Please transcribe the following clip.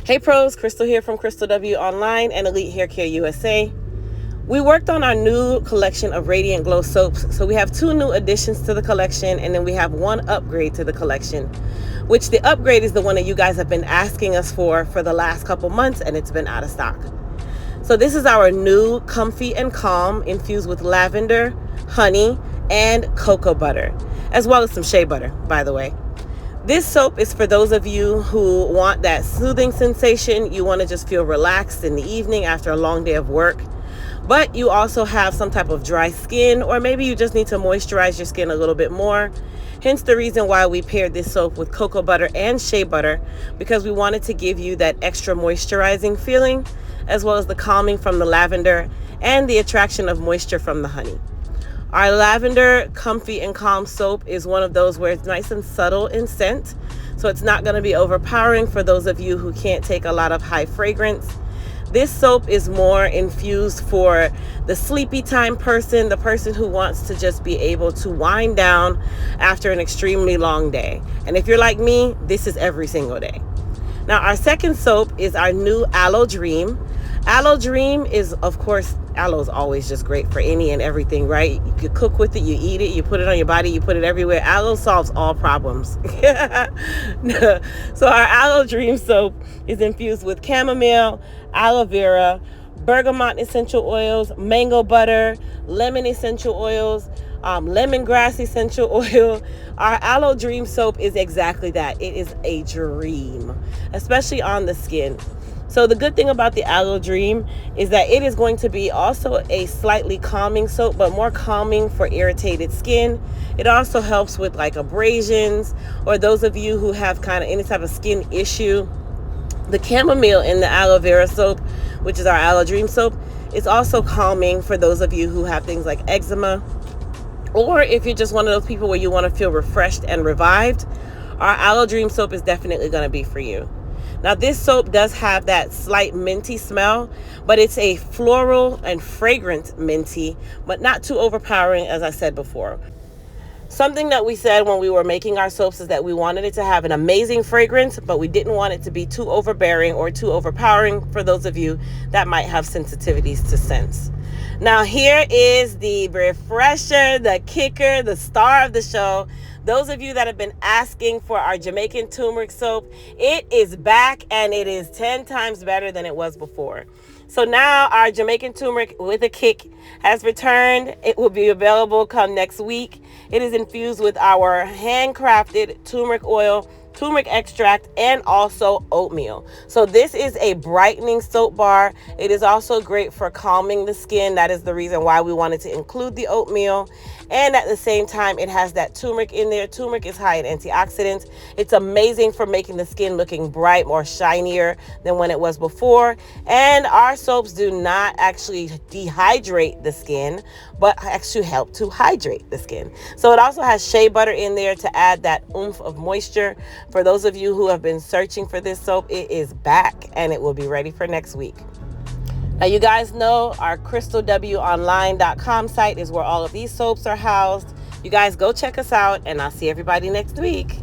Hey pros, Crystal here from Crystal W Online and Elite Hair Care USA. We worked on our new collection of Radiant Glow soaps, so we have 2 new additions to the collection, and then we have 1 upgrade to the collection, which the upgrade is the one that you guys have been asking us for the last couple months, and it's been out of stock. So this is our new Comfy and Calm infused with lavender, honey, and cocoa butter, as well as some shea butter, by the way. This soap is for those of you who want that soothing sensation. You want to just feel relaxed in the evening after a long day of work, but you also have some type of dry skin, or maybe you just need to moisturize your skin a little bit more. Hence the reason why we paired this soap with cocoa butter and shea butter, because we wanted to give you that extra moisturizing feeling, as well as the calming from the lavender and the attraction of moisture from the honey. Our lavender Comfy and Calm soap is one of those where it's nice and subtle in scent, so it's not going to be overpowering for those of you who can't take a lot of high fragrance. This soap is more infused for the sleepy time person, the person who wants to just be able to wind down after an extremely long day. And if you're like me, this is every single day. Now, our second soap is our new Aloe Dream. Aloe Dream is, of course, aloe is always just great for any and everything, right? You could cook with it, you eat it, you put it on your body, you put it everywhere. Aloe solves all problems. So our Aloe Dream soap is infused with chamomile, aloe vera, bergamot essential oils, mango butter, lemon essential oils, lemongrass essential oil. Our Aloe Dream soap is exactly that. It is a dream, especially on the skin. So the good thing about the Aloe Dream is that it is going to be also a slightly calming soap, but more calming for irritated skin. It also helps with like abrasions, or those of you who have kind of any type of skin issue. The chamomile in the aloe vera soap, which is our Aloe Dream soap, is also calming for those of you who have things like eczema, or if you're just one of those people where you want to feel refreshed and revived, our Aloe Dream soap is definitely going to be for you. Now, this soap does have that slight minty smell, but it's a floral and fragrant minty, but not too overpowering, as I said before. Something that we said when we were making our soaps is that we wanted it to have an amazing fragrance, but we didn't want it to be too overbearing or too overpowering for those of you that might have sensitivities to scents. Now, here is the refresher, the kicker, the star of the show. Those of you that have been asking for our Jamaican Turmeric Soap, it is back, and it is 10 times better than it was before. So now our Jamaican Turmeric with a Kick has returned. It will be available come next week. It is infused with our handcrafted turmeric oil, turmeric extract, and also oatmeal. So this is a brightening soap bar. It is also great for calming the skin. That is the reason why we wanted to include the oatmeal. And at the same time, it has that turmeric in there. Turmeric is high in antioxidants. It's amazing for making the skin looking bright, more shinier than when it was before. And our soaps do not actually dehydrate the skin, but actually help to hydrate the skin. So it also has shea butter in there to add that oomph of moisture. For those of you who have been searching for this soap, it is back, and it will be ready for next week. Now, you guys know our crystalwonline.com site is where all of these soaps are housed. You guys go check us out, and I'll see everybody next week.